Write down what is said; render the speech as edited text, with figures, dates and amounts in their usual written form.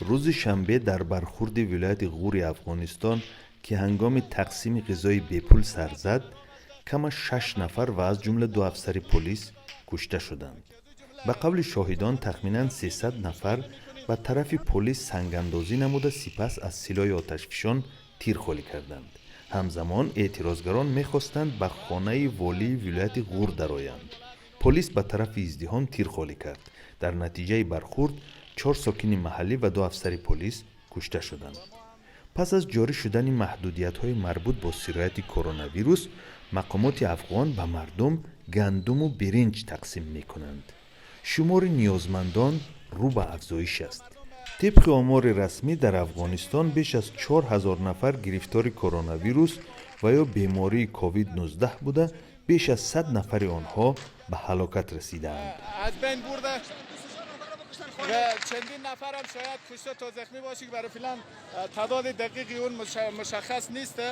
روز شنبه در برخورد ولایت غور افغانستان که هنگام تقسیم غذای بپول سر زد، کم 6 نفر و از جمله 2 افسر پلیس کشته شدند. به قول شاهدان تخمیناً 300 نفر به طرف پلیس سنگ‌اندازی نموده، سپس از سلاح آتشفشان تیرخواری کردند. همزمان اعتراضگران می‌خواستند به خانه والی ولایت غور درآیند. پلیس به طرف ازدحام تیرخواری کرد. در نتیجه برخورد 4 ساکن محلی و 2 افسر پلیس کشته شدند. پس از جاری شدن محدودیت‌های مربوط با سرایت کرونا ویروس، مقامات افغان به مردم گندم و برنج تقسیم می‌کنند. شمار نیازمندان رو به افزایش است. طبق آمار رسمی در افغانستان بیش از 4000 نفر گرفتار کرونا ویروس و یا بیماری کووید 19 بوده، بیش از 100 نفر آنها به هلاکت رسیدند. از بین برده و چندین نفر هم شاید کشته تا زخمی باشه که برای فعلا تعداد دقیقی اون مشخص نیست.